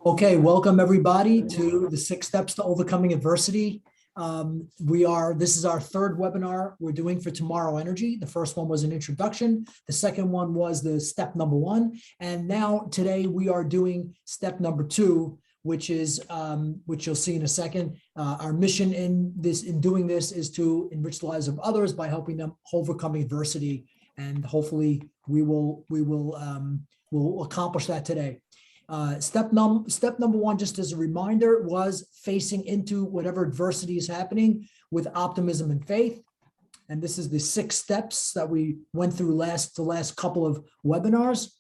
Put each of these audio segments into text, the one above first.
Okay, welcome everybody to the 6 Steps to Overcoming Adversity. This is our third webinar we're doing for Tomorrow Energy. The first one was an introduction. The second one was the step number 1. And now today we are doing step number 2, which is, which you'll see in a second. Our mission in doing this is to enrich the lives of others by helping them overcome adversity. And hopefully we'll accomplish that today. Step number 1, just as a reminder, was facing into whatever adversity is happening with optimism and faith. And this is the 6 steps that we went through the last couple of webinars.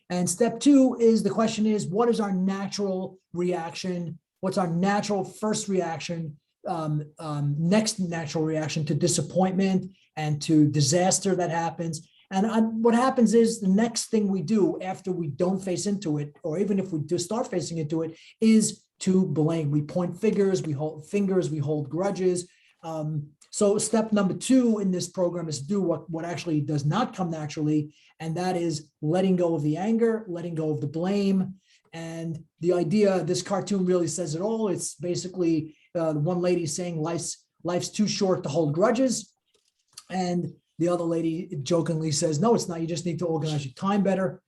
And step 2 is, the question is, what is our natural reaction? What's our natural first reaction, next natural reaction to disappointment and to disaster that happens? And what happens is, the next thing we do after we don't face into it, or even if we do start facing into it, is to blame. We point fingers, we hold grudges. So step number 2 in this program is to do what actually does not come naturally, and that is letting go of the anger, letting go of the blame. And the idea, this cartoon really says it all. It's basically one lady saying life's too short to hold grudges, and the other lady jokingly says, no, it's not. You just need to organize your time better.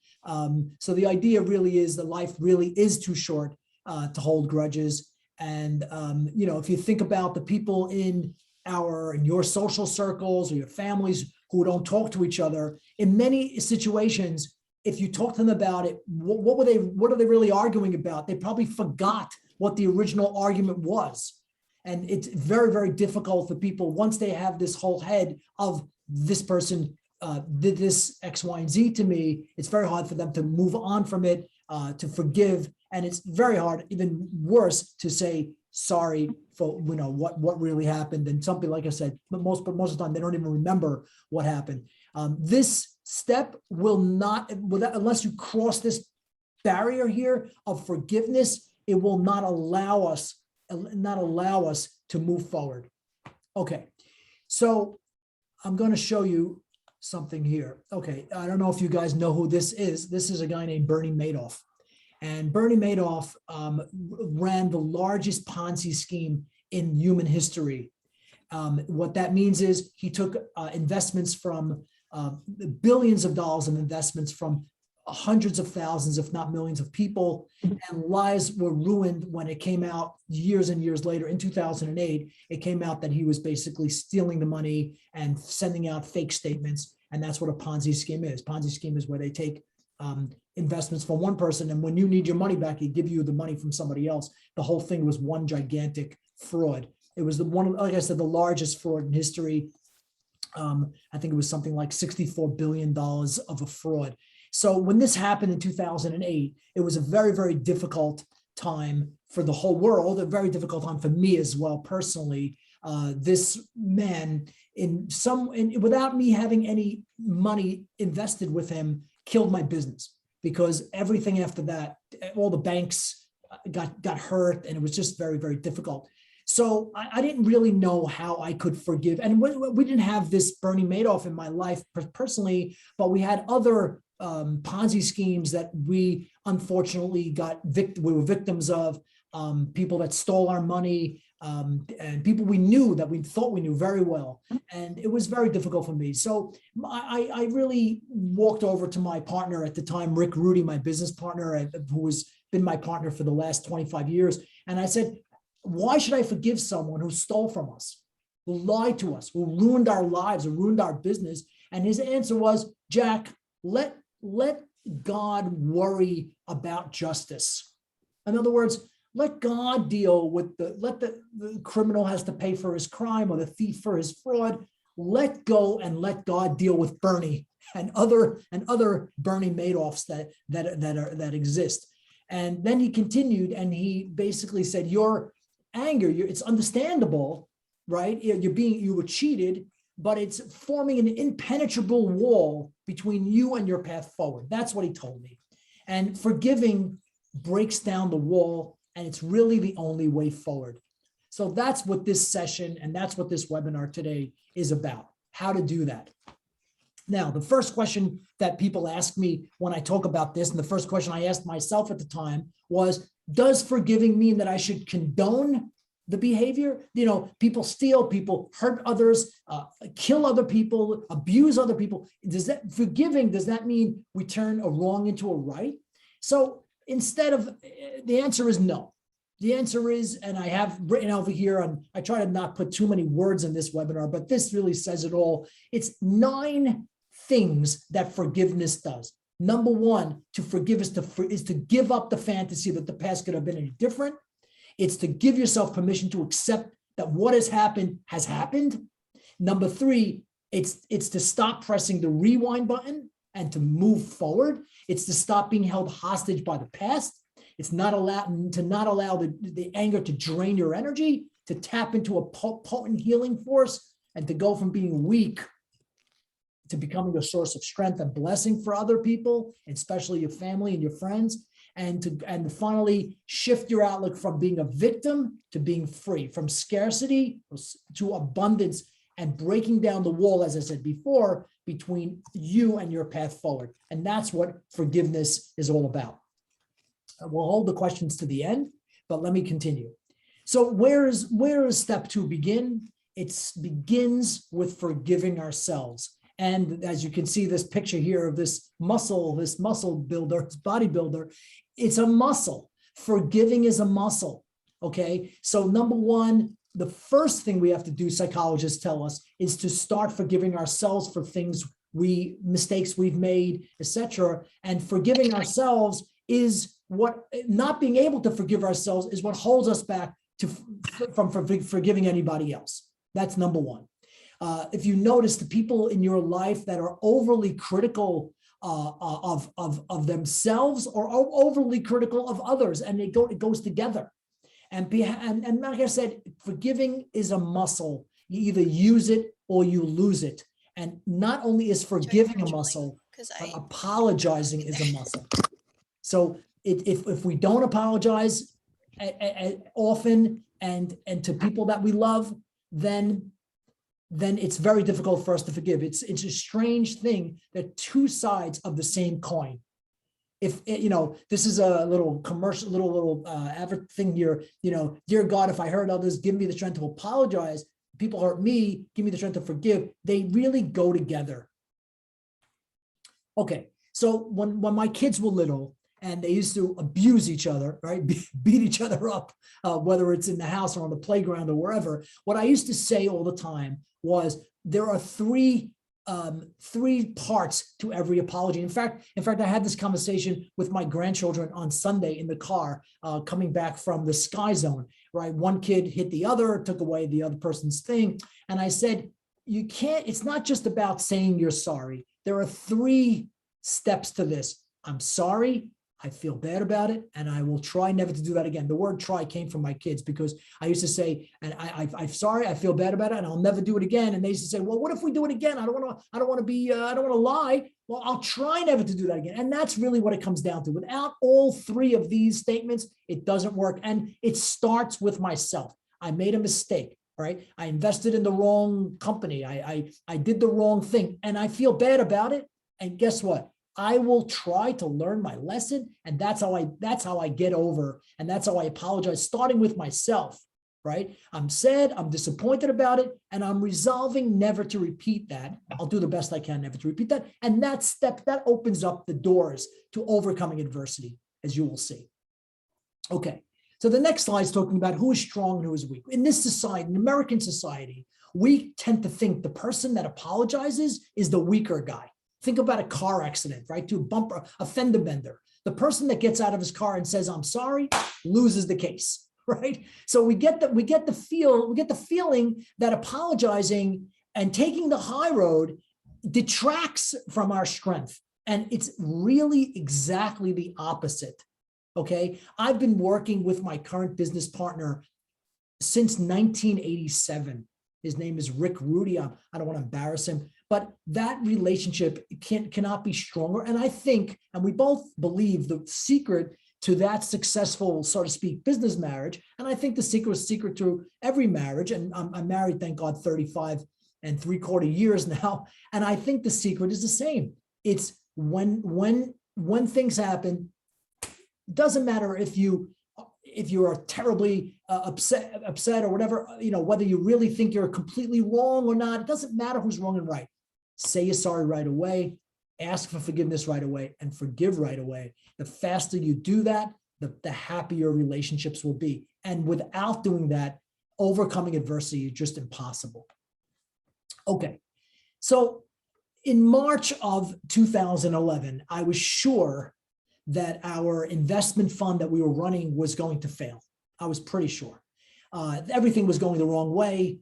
So the idea really is that life really is too short to hold grudges. And, if you think about the people in your social circles or your families who don't talk to each other, in many situations, if you talk to them about it, what are they really arguing about? They probably forgot what the original argument was. And it's very, very difficult for people, once they have this whole head of this person did this X, Y, and Z to me, it's very hard for them to move on from it, to forgive. And it's very hard, even worse, to say sorry for what really happened. And something, like I said, but most of the time they don't even remember what happened. This step will not, unless you cross this barrier here of forgiveness, it will not allow us to move forward. Okay, so I'm going to show you something here. Okay, I don't know if you guys know who this is. This is a guy named Bernie Madoff. And Bernie Madoff ran the largest Ponzi scheme in human history. What that means is he took investments from billions of dollars of investments from hundreds of thousands, if not millions of people, and lives were ruined when it came out years and years later. In 2008, it came out that he was basically stealing the money and sending out fake statements. And that's what a Ponzi scheme is. Ponzi scheme is where they take investments from one person, and when you need your money back, they give you the money from somebody else. The whole thing was one gigantic fraud. It was like I said, the largest fraud in history. I think it was something like $64 billion of a fraud. So when this happened in 2008, it was a very, very difficult time for the whole world, a very difficult time for me as well, personally. This man, without me having any money invested with him, killed my business, because everything after that, all the banks got hurt, and it was just very, very difficult. So I didn't really know how I could forgive. And we didn't have this Bernie Madoff in my life personally, but we had other Ponzi schemes that we unfortunately we were victims of, people that stole our money, and people we knew that we thought we knew very well. And it was very difficult for me. So I really walked over to my partner at the time, Rick Rudy, my business partner, who has been my partner for the last 25 years. And I said, why should I forgive someone who stole from us, who lied to us, who ruined our lives, who ruined our business? And his answer was, Jack, let God worry about justice. In other words, let God deal with the criminal has to pay for his crime, or the thief for his fraud. Let go and let God deal with Bernie and other Bernie Madoffs that exist. And then he continued, and he basically said, your anger, it's understandable, right? You were cheated, but it's forming an impenetrable wall between you and your path forward. That's what he told me. And forgiving breaks down the wall, and it's really the only way forward. So that's what this session and that's what this webinar today is about, how to do that. Now, the first question that people ask me when I talk about this, and the first question I asked myself at the time was, does forgiving mean that I should condone the behavior? You know, people steal, people hurt others, kill other people, abuse other people. Does that mean we turn a wrong into a right? So instead of, the answer is no. The answer is, and I have written over here, and I try to not put too many words in this webinar, but this really says it all. It's 9 things that forgiveness does. Number 1, to forgive is to give up the fantasy that the past could have been any different. It's to give yourself permission to accept that what has happened. Number 3, it's to stop pressing the rewind button and to move forward. It's to stop being held hostage by the past. It's not to not allow the anger to drain your energy, to tap into a potent healing force, and to go from being weak to becoming a source of strength and blessing for other people, especially your family and your friends, and to finally shift your outlook from being a victim to being free, from scarcity to abundance, and breaking down the wall, as I said before, between you and your path forward. And that's what forgiveness is all about. We'll hold the questions to the end, but let me continue. So where is step 2 begin? It begins with forgiving ourselves. And as you can see this picture here of this muscle builder, this bodybuilder, it's a muscle. Forgiving is a muscle, okay? So number 1, the first thing we have to do, psychologists tell us, is to start forgiving ourselves for mistakes we've made, etc. And forgiving ourselves is what, not being able to forgive ourselves is what holds us back from forgiving anybody else. That's number 1. If you notice, the people in your life that are overly critical of themselves or overly critical of others, and it goes together. And like I said, forgiving is a muscle. You either use it or you lose it. And not only is forgiving a muscle, but apologizing is a muscle. So if we don't apologize often and to people that we love, then it's very difficult for us to forgive. It's a strange thing. They're 2 sides of the same coin. If this is a little commercial, little advert thing here. Dear God, if I hurt others, give me the strength to apologize. People hurt me, give me the strength to forgive. They really go together. Okay, so when my kids were little and they used to abuse each other, right? Beat each other up, whether it's in the house or on the playground or wherever. What I used to say all the time was there are 3 parts to every apology. In fact, I had this conversation with my grandchildren on Sunday in the car, coming back from the Sky Zone, right? One kid hit the other, took away the other person's thing. And I said, it's not just about saying you're sorry. There are 3 steps to this. I'm sorry. I feel bad about it, and I will try never to do that again. The word try came from my kids because I used to say, and I'm sorry, I feel bad about it, and I'll never do it again. And they used to say, well, what if we do it again? I don't want to lie. Well, I'll try never to do that again. And that's really what it comes down to. Without all 3 of these statements, it doesn't work. And it starts with myself. I made a mistake, right? I invested in the wrong company. I did the wrong thing, and I feel bad about it. And guess what? I will try to learn my lesson, and that's how I get over, and that's how I apologize, starting with myself, right? I'm sad, I'm disappointed about it, and I'm resolving never to repeat that. I'll do the best I can never to repeat that. And that opens up the doors to overcoming adversity, as you will see. Okay, so the next slide is talking about who is strong and who is weak. In this society, in American society, we tend to think the person that apologizes is the weaker guy. Think about a car accident, right? To a bumper, a fender bender. The person that gets out of his car and says, I'm sorry, loses the case, right? So we get the feeling that apologizing and taking the high road detracts from our strength. And it's really exactly the opposite, okay? I've been working with my current business partner since 1987. His name is Rick Rudy. I don't want to embarrass him, but that relationship cannot be stronger. And I think, and we both believe, the secret to that successful, so to speak, business marriage, and I think the secret to every marriage, and I'm married, thank God, 35 and 3/4 years now. And I think the secret is the same. It's when things happen, it doesn't matter if you are terribly upset or whatever, whether you really think you're completely wrong or not, it doesn't matter who's wrong and right. Say you're sorry right away, ask for forgiveness right away, and forgive right away. The faster you do that, the happier relationships will be. And without doing that, overcoming adversity is just impossible. Okay, so in March of 2011, I was sure that our investment fund that we were running was going to fail. I was pretty sure. Everything was going the wrong way.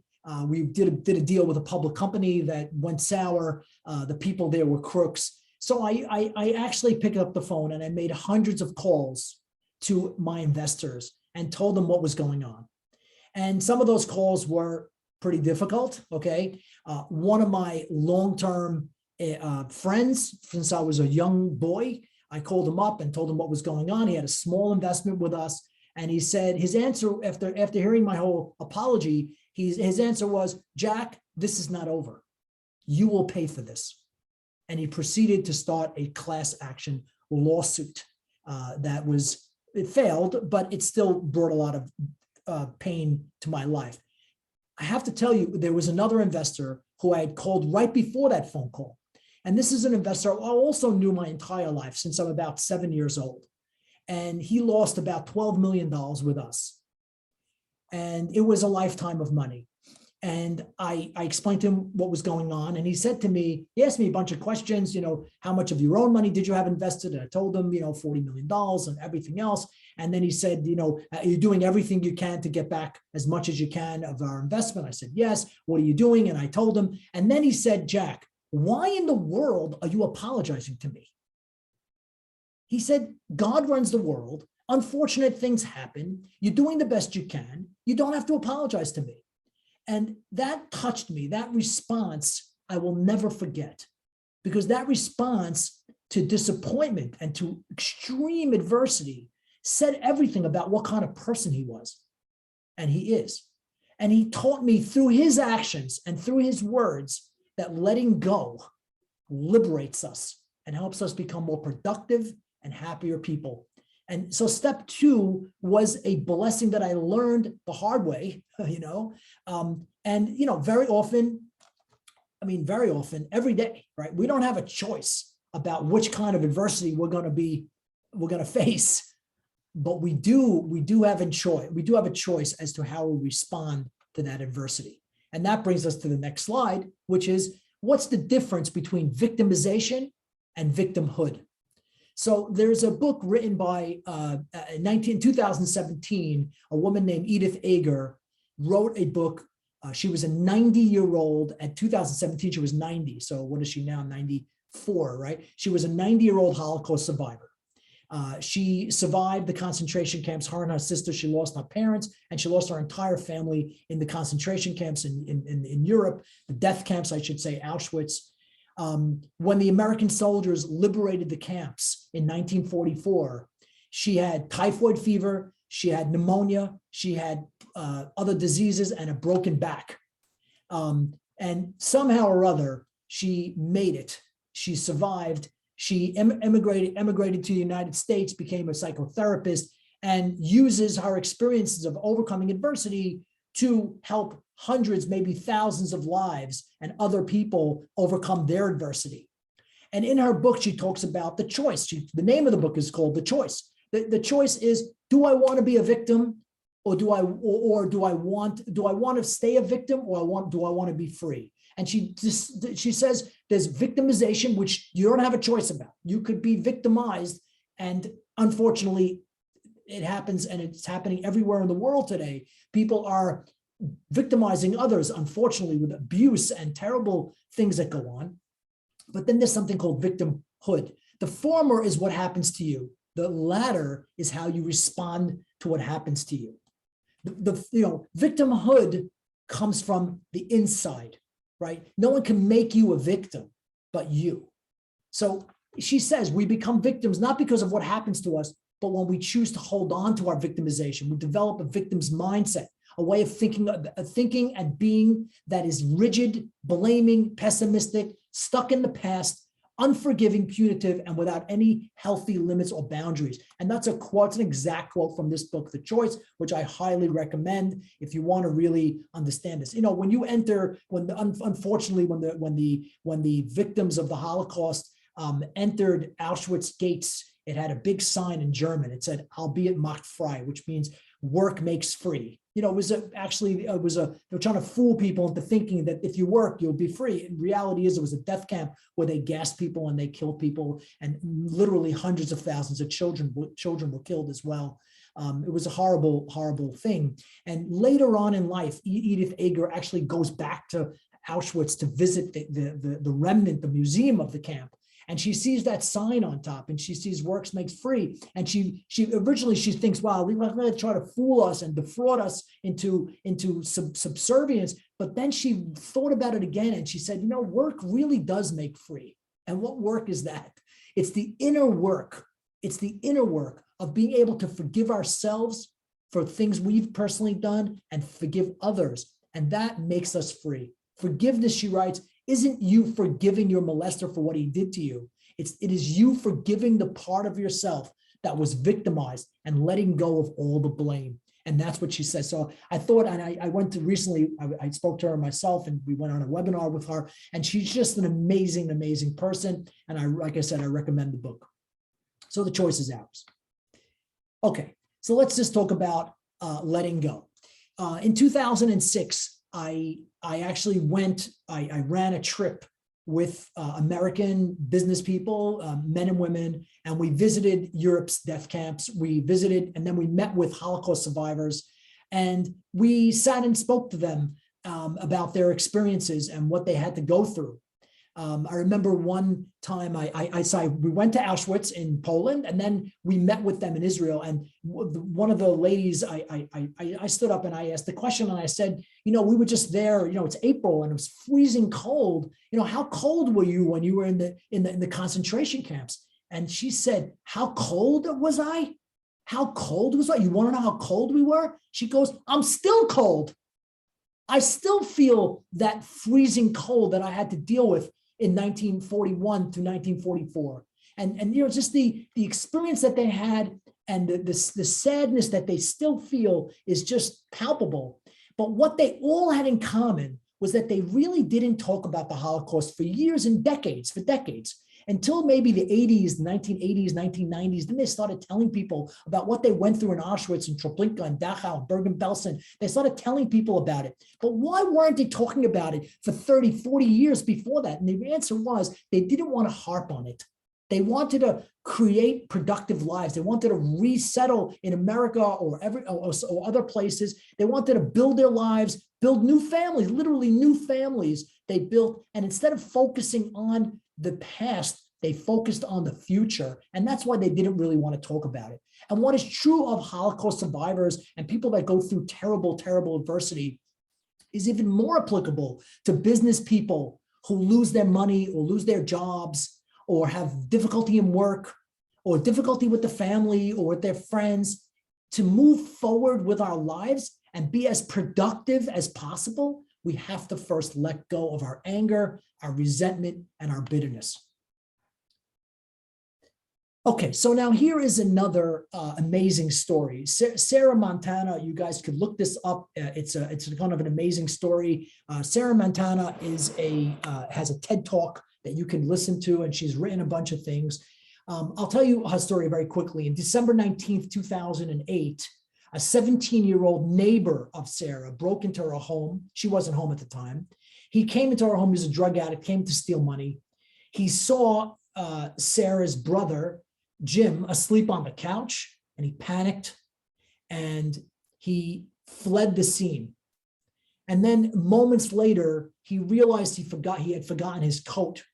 We did a deal with a public company that went sour. The people there were crooks. So I actually picked up the phone and I made hundreds of calls to my investors and told them what was going on. And some of those calls were pretty difficult, okay? One of my long-term friends, since I was a young boy, I called him up and told him what was going on. He had a small investment with us. And he said, his answer after hearing my whole apology, his answer was, Jack, this is not over. You will pay for this. And he proceeded to start a class action lawsuit it failed, but it still brought a lot of pain to my life. I have to tell you, there was another investor who I had called right before that phone call. And this is an investor I also knew my entire life since I'm about 7 years old. And he lost about $12 million with us. And it was a lifetime of money. And I explained to him what was going on. And he said to me, he asked me a bunch of questions, how much of your own money did you have invested? And I told him, $40 million and everything else. And then he said, are you doing everything you can to get back as much as you can of our investment? I said, yes. What are you doing? And I told him. And then he said, Jack, why in the world are you apologizing to me? He said, God runs the world. Unfortunate things happen. You're doing the best you can. You don't have to apologize to me. And that touched me. That response, I will never forget, because that response to disappointment and to extreme adversity said everything about what kind of person he was. And he is. And he taught me through his actions and through his words that letting go liberates us and helps us become more productive and happier people. And so step 2 was a blessing that I learned the hard way, very often, every day, right? We don't have a choice about which kind of adversity we're going to face, but we do have a choice as to how we respond to that adversity. And that brings us to the next slide, which is, what's the difference between victimization and victimhood? So there's a book written by, in 2017, a woman named Edith Eger wrote a book. She was a 90-year-old. At 2017, she was 90. So what is she now? 94, right? She was a 90-year-old Holocaust survivor. She survived the concentration camps, her and her sister. She lost her parents, and she lost her entire family in the concentration camps in Europe, the death camps, I should say, Auschwitz. When the American soldiers liberated the camps in 1944, she had typhoid fever, she had pneumonia, she had other diseases and a broken back. And somehow or other, she made it. She survived. She emigrated to the United States, became a psychotherapist, and uses her experiences of overcoming adversity to help hundreds, maybe thousands of lives and other people overcome their adversity. And in her book, she talks about the choice. The name of the book is called The Choice. The choice is, do I want to be a victim, or do I want to stay a victim, or do I want to be free? And she says there's victimization, which you don't have a choice about. You could be victimized, and unfortunately, it happens, and it's happening everywhere in the world today. People are victimizing others, unfortunately, with abuse and terrible things that go on. But then there's something called victimhood. The former is what happens to you. The latter is how you respond to what happens to you. Victimhood comes from the inside, right? No one can make you a victim but you. So she says we become victims not because of what happens to us, but when we choose to hold on to our victimization. We develop a victim's mindset. a way of thinking and being that is rigid, blaming, pessimistic, stuck in the past, unforgiving, punitive, and without any healthy limits or boundaries. And that's a quote, it's an exact quote from this book, The Choice, which I highly recommend if you want to really understand this. You know, when you enter, unfortunately, when the victims of the Holocaust entered Auschwitz gates, it had a big sign in German. It said, "Albeit macht frei," which means work makes free. You know, they were trying to fool people into thinking that if you work, you'll be free. In reality is it was a death camp where they gassed people and they killed people, and literally hundreds of thousands of children were killed as well. It was a horrible, horrible thing. And later on in life, Edith Eger actually goes back to Auschwitz to visit the remnant, the museum of the camp. And she sees that sign on top, and she sees works makes free. And she originally thinks, wow, they're going to try to fool us and defraud us into subservience. But then she thought about it again, and she said, you know, work really does make free. And what work is that? It's the inner work. It's the inner work of being able to forgive ourselves for things we've personally done and forgive others. And that makes us free. Forgiveness, she writes, isn't you forgiving your molester for what he did to you. It is you forgiving the part of yourself that was victimized and letting go of all the blame. And that's what she says. So I thought, and I went to recently, I spoke to her myself, and we went on a webinar with her, and she's just an amazing, amazing person. And like I said, I recommend the book. So the choice is ours. Okay, so let's just talk about letting go. In 2006, I actually I ran a trip with American business people, men and women, and we visited Europe's death camps. We visited, and then we met with Holocaust survivors, and we sat and spoke to them about their experiences and what they had to go through. I remember one time we went to Auschwitz in Poland, and then we met with them in Israel. And one of the ladies, I stood up and I asked the question, and I said, you know, we were just there, you know, it's April and it was freezing cold. You know, how cold were you when you were in the concentration camps? And she said, how cold was I? How cold was I? You want to know how cold we were? She goes, I'm still cold. I still feel that freezing cold that I had to deal with in 1941 to 1944. And you know, just the experience that they had and the sadness that they still feel is just palpable. But what they all had in common was that they really didn't talk about the Holocaust for years and decades, until maybe the 80s, 1980s, 1990s. Then they started telling people about what they went through in Auschwitz and Treblinka and Dachau and Bergen-Belsen. They started telling people about it. But why weren't they talking about it for 30, 40 years before that? And the answer was they didn't want to harp on it. They wanted to create productive lives. They wanted to resettle in America or other places. They wanted to build their lives, build new families, literally new families they built. And instead of focusing on the past, they focused on the future. And that's why they didn't really want to talk about it. And what is true of Holocaust survivors and people that go through terrible, terrible adversity is even more applicable to business people who lose their money or lose their jobs or have difficulty in work or difficulty with the family or with their friends. To move forward with our lives and be as productive as possible, we have to first let go of our anger, our resentment, and our bitterness. Okay, so now here is another amazing story. Sarah Montana, you guys could look this up. It's kind of an amazing story. Sarah Montana has a TED Talk that you can listen to, and she's written a bunch of things. I'll tell you her story very quickly. In December 19th, 2008, a 17-year-old neighbor of Sarah broke into her home. She wasn't home at the time. He came into her home. He was a drug addict, came to steal money. He saw Sarah's brother, Jim, asleep on the couch, and he panicked and he fled the scene. And then moments later, he realized he had forgotten his coat.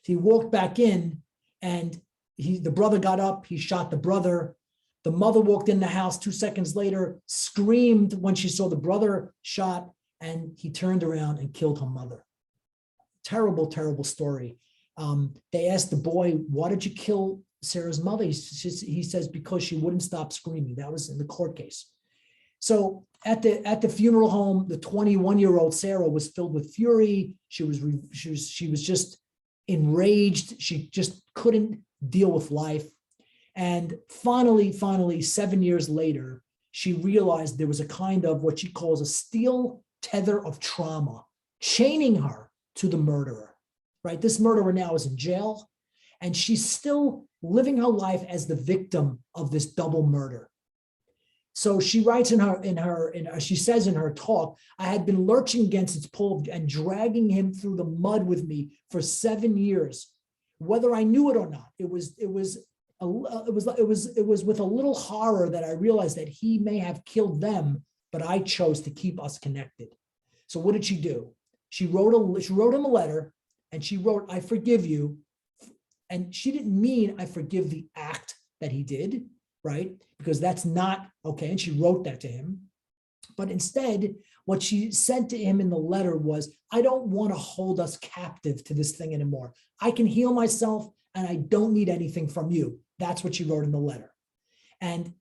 He walked back in, and the brother got up, he shot the brother. The mother walked in the house 2 seconds later, screamed when she saw the brother shot, and he turned around and killed her mother. Terrible, terrible story. They asked the boy, why did you kill Sarah's mother? He says, because she wouldn't stop screaming. That was in the court case. So at the funeral home, the 21-year-old Sarah was filled with fury. She was just enraged. She just couldn't deal with life. And finally, 7 years later, she realized there was a kind of what she calls a steel tether of trauma chaining her to the murderer, right? This murderer now is in jail, and she's still living her life as the victim of this double murder. So she writes she says in her talk, I had been lurching against its pull and dragging him through the mud with me for 7 years, whether I knew it or not. It was with a little horror that I realized that he may have killed them, but I chose to keep us connected. So what did she do? She wrote him a letter, and she wrote, I forgive you. And she didn't mean I forgive the act that he did, right? Because that's not okay. And she wrote that to him. But instead, what she said to him in the letter was, I don't want to hold us captive to this thing anymore. I can heal myself, and I don't need anything from you. That's what she wrote in the letter. And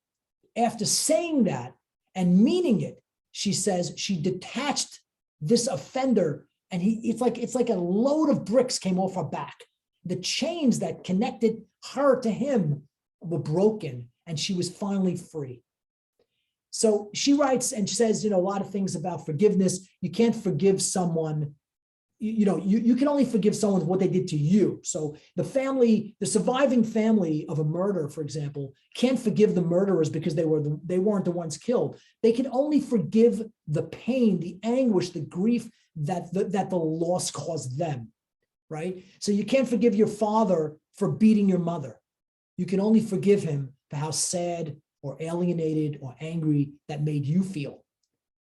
after saying that and meaning it, she says she detached this offender, and it's like a load of bricks came off her back. The chains that connected her to him were broken, and she was finally free. So she writes and says, a lot of things about forgiveness. You can't forgive someone. You can only forgive someone what they did to you. So the surviving family of a murder, for example, can't forgive the murderers because they weren't the ones killed. They can only forgive the pain, the anguish, the grief that the loss caused them, right? So you can't forgive your father for beating your mother. You can only forgive him for how sad or alienated or angry that made you feel,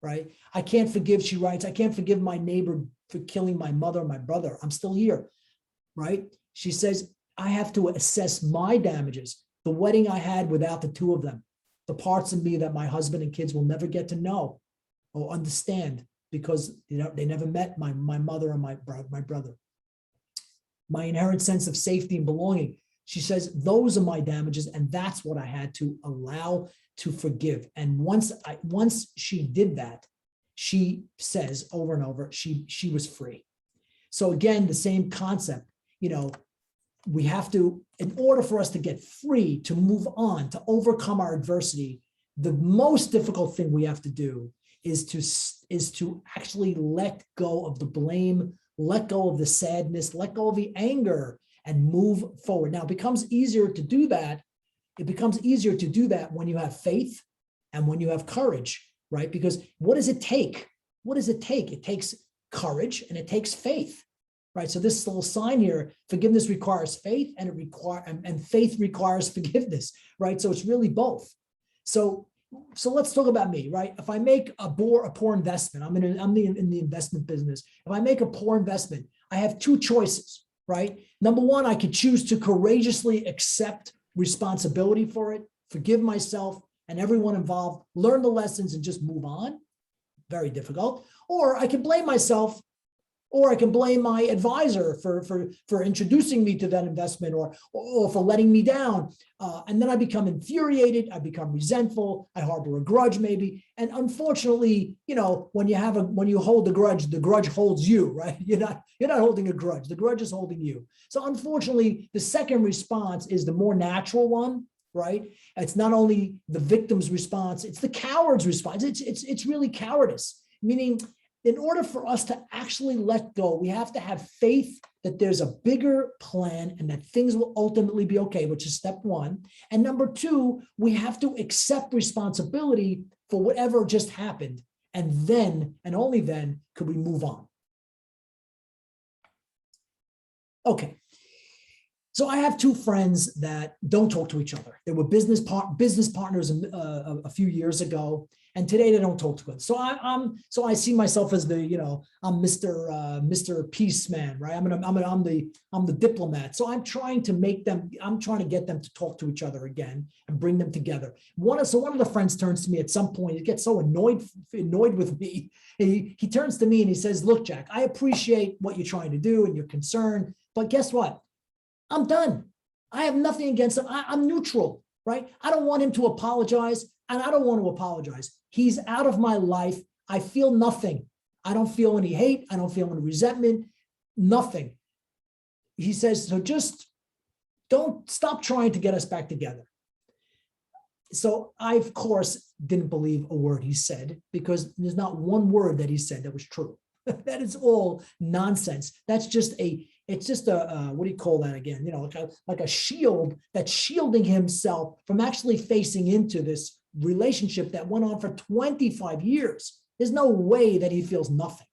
right? I can't forgive, she writes, I can't forgive my neighbor for killing my mother or my brother. I'm still here, right? She says, I have to assess my damages, the wedding I had without the two of them, the parts of me that my husband and kids will never get to know or understand because they never met my mother and my brother. My inherent sense of safety and belonging. She says, those are my damages, and that's what I had to allow to forgive. And once she did that, she says over and over, she was free. So again, the same concept, we have to, in order for us to get free, to move on, to overcome our adversity, the most difficult thing we have to do is to actually let go of the blame, let go of the sadness, let go of the anger, and move forward. Now, it becomes easier to do that. It becomes easier to do that when you have faith and when you have courage, right? Because what does it take? What does it take? It takes courage and it takes faith, right? So this little sign here, forgiveness requires faith, and faith requires forgiveness, right? So it's really both. So let's talk about me, right? If I make a poor investment, I'm in the investment business. If I make a poor investment, I have two choices, right? Number one, I could choose to courageously accept responsibility for it, forgive myself and everyone involved, learn the lessons and just move on. Very difficult. Or I can blame myself, or I can blame my advisor for introducing me to that investment or for letting me down. And then I become infuriated, I become resentful, I harbor a grudge maybe. And unfortunately, when you hold the grudge holds you, right? You're not holding a grudge, the grudge is holding you. So unfortunately, the second response is the more natural one, right? It's not only the victim's response, it's the coward's response. It's really cowardice, meaning in order for us to actually let go, we have to have faith that there's a bigger plan and that things will ultimately be okay, which is step one. And number two, we have to accept responsibility for whatever just happened. And then, and only then, could we move on. Okay. So I have two friends that don't talk to each other. They were business partners a few years ago, and today they don't talk to us. So I see myself as I'm Mr. Peace Man, right? I'm the diplomat. So I'm trying to get them to talk to each other again and bring them together. One of the friends turns to me at some point. He gets so annoyed with me. He turns to me and he says, "Look, Jack, I appreciate what you're trying to do and your concern, but guess what? I'm done. I have nothing against them. I'm neutral. right? I don't want him to apologize, and I don't want to apologize. He's out of my life. I feel nothing. I don't feel any hate. I don't feel any resentment, nothing. He says, so just don't stop trying to get us back together. So I, of course, didn't believe a word he said, because there's not one word that he said that was true. That is all nonsense. That's just it's just a, what do you call that again? You know, like a shield that's shielding himself from actually facing into this relationship that went on for 25 years. There's no way that he feels nothing.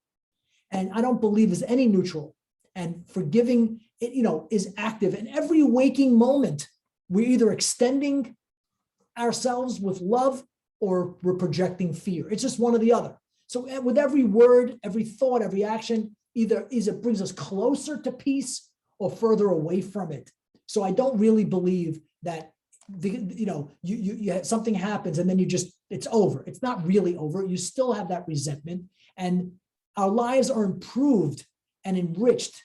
And I don't believe there's any neutral. And forgiving, it, you know, is active. In every waking moment, we're either extending ourselves with love or we're projecting fear. It's just one or the other. So with every word, every thought, every action, either it brings us closer to peace or further away from it. So I don't really believe that you something happens and then it's over. It's not really over. You still have that resentment, and our lives are improved and enriched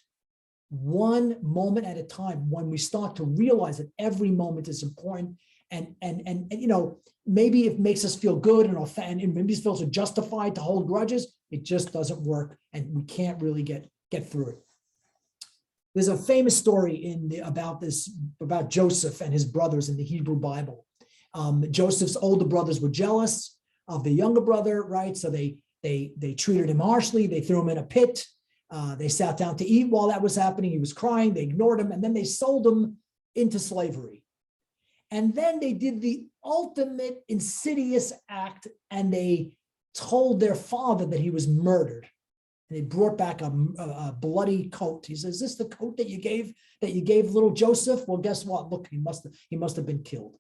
one moment at a time when we start to realize that every moment is important. And you know, maybe it makes us feel good and maybe it feels justified to hold grudges. It just doesn't work, and we can't really get through it. There's a famous story about Joseph and his brothers in the Hebrew Bible. Joseph's older brothers were jealous of the younger brother, right? So they treated him harshly. They threw him in a pit. They sat down to eat while that was happening. He was crying. They ignored him, and then they sold him into slavery. And then they did the ultimate insidious act, and they told their father that he was murdered. And they brought back a bloody coat. He says, "Is this the coat that you gave little Joseph?" Well, guess what? Look, he must have been killed.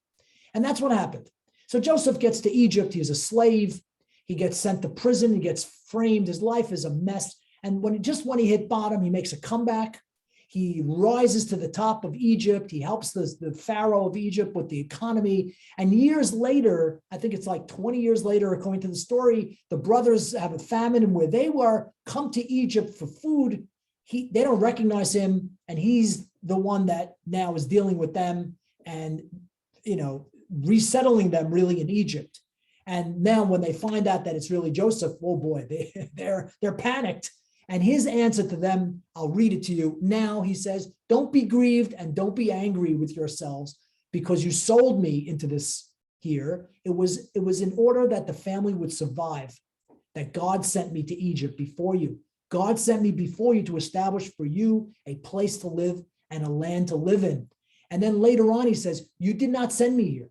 And that's what happened. So Joseph gets to Egypt. He's a slave. He gets sent to prison. He gets framed. His life is a mess. And when he hit bottom, he makes a comeback. He rises to the top of Egypt. He helps the Pharaoh of Egypt with the economy. And years later, I think it's like 20 years later, according to the story, the brothers have a famine, and where they were, come to Egypt for food. They don't recognize him, and he's the one that now is dealing with them and, you know, resettling them really in Egypt. And now when they find out that it's really Joseph, oh boy, they're panicked. And his answer to them, I'll read it to you now. He says, "Don't be grieved and don't be angry with yourselves because you sold me into this here. It was in order that the family would survive, that God sent me to Egypt before you. God sent me before you to establish for you a place to live and a land to live in." And then later on, he says, "You did not send me here.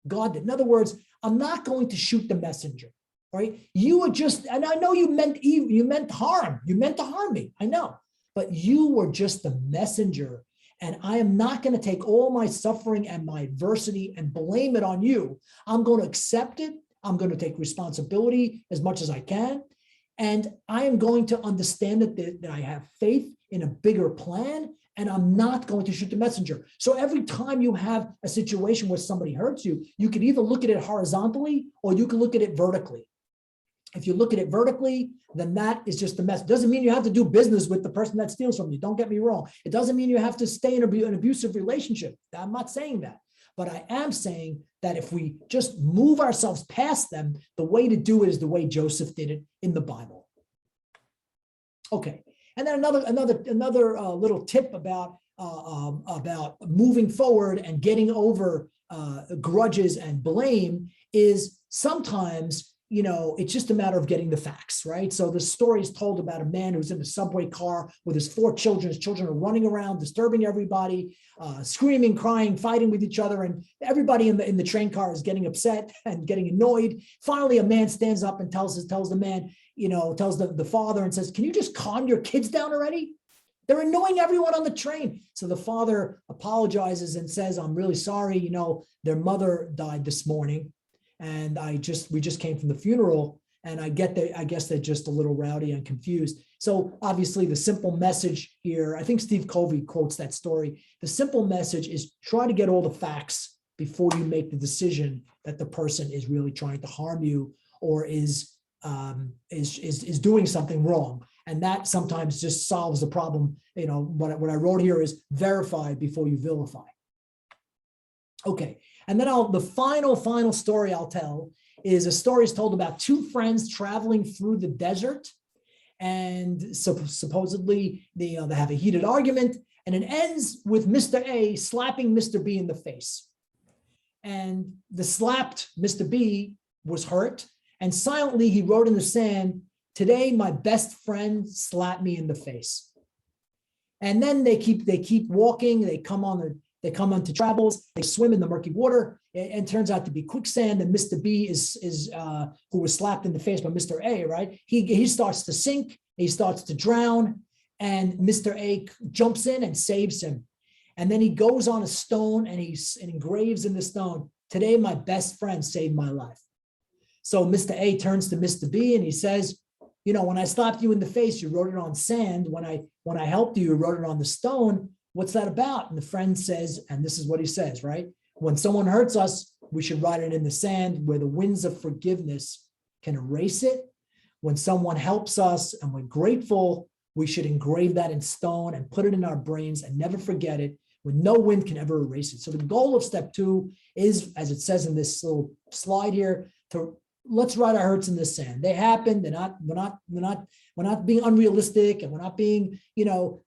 God did." In other words, I'm not going to shoot the messenger. Right? You were just, and I know you meant harm. You meant to harm me. I know, but you were just the messenger. And I am not going to take all my suffering and my adversity and blame it on you. I'm going to accept it. I'm going to take responsibility as much as I can. And I am going to understand that I have faith in a bigger plan, and I'm not going to shoot the messenger. So every time you have a situation where somebody hurts you, you can either look at it horizontally or you can look at it vertically. If you look at it vertically, then that is just the mess. It doesn't mean you have to do business with the person that steals from you. Don't get me wrong. It doesn't mean you have to stay in an abusive relationship. I'm not saying that. But I am saying that if we just move ourselves past them, the way to do it is the way Joseph did it in the Bible. Okay. And then another little tip about moving forward and getting over grudges and blame is sometimes, you know, it's just a matter of getting the facts, right? So the story is told about a man who's in a subway car with his 4 children. His children are running around, disturbing everybody, screaming, crying, fighting with each other. And everybody in the train car is getting upset and getting annoyed. Finally, a man stands up and tells the man, you know, tells the father and says, "Can you just calm your kids down already? They're annoying everyone on the train." So the father apologizes and says, "I'm really sorry. You know, their mother died this morning. And we just came from the funeral, and I guess they're just a little rowdy and confused." So obviously the simple message here, I think Steve Covey quotes that story. The simple message is try to get all the facts before you make the decision that the person is really trying to harm you or is doing something wrong. And that sometimes just solves the problem. You know, what I wrote here is verify before you vilify. Okay. And then the final story I'll tell is a story is told about two friends traveling through the desert. And so supposedly they have a heated argument, and it ends with Mr. A slapping Mr. B in the face. And the slapped Mr. B was hurt, and silently he wrote in the sand, "Today my best friend slapped me in the face." And then they keep walking. They come onto travels. They swim in the murky water, and turns out to be quicksand. And Mr. B is who was slapped in the face by Mr. A. Right? He starts to sink. He starts to drown, and Mr. A jumps in and saves him. And then he goes on a stone and he engraves in the stone, "Today my best friend saved my life." So Mr. A turns to Mr. B and he says, "When I slapped you in the face, you wrote it on sand. When I helped you, you wrote it on the stone. What's that about?" And the friend says, and this is what he says, right? "When someone hurts us, we should write it in the sand where the winds of forgiveness can erase it. When someone helps us and we're grateful, we should engrave that in stone and put it in our brains and never forget it, when no wind can ever erase it." So the goal of step 2 is, as it says in this little slide here, to let's write our hurts in the sand. They happen. We're not being unrealistic, and we're not being,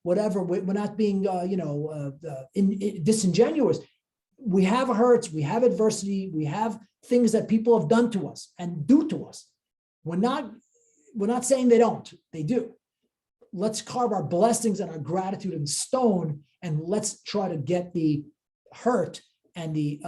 whatever. We're not being, disingenuous. We have hurts. We have adversity. We have things that people have done to us and do to us. We're not saying they don't. They do. Let's carve our blessings and our gratitude in stone, and let's try to get the hurt and the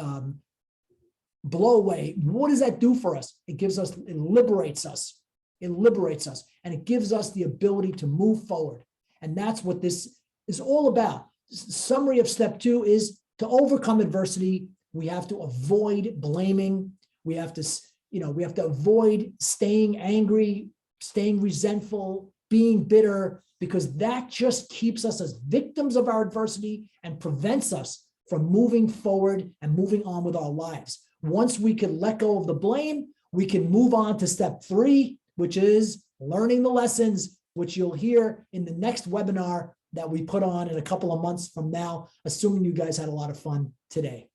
blow away. What does that do for us? It liberates us. It liberates us, and it gives us the ability to move forward. And that's what this is all about. Summary of step 2 is to overcome adversity. We have to avoid blaming. We have to avoid staying angry, staying resentful, being bitter, because that just keeps us as victims of our adversity and prevents us from moving forward and moving on with our lives. Once we can let go of the blame, we can move on to step 3, which is learning the lessons, which you'll hear in the next webinar that we put on in a couple of months from now, assuming you guys had a lot of fun today.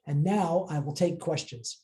And now I will take questions.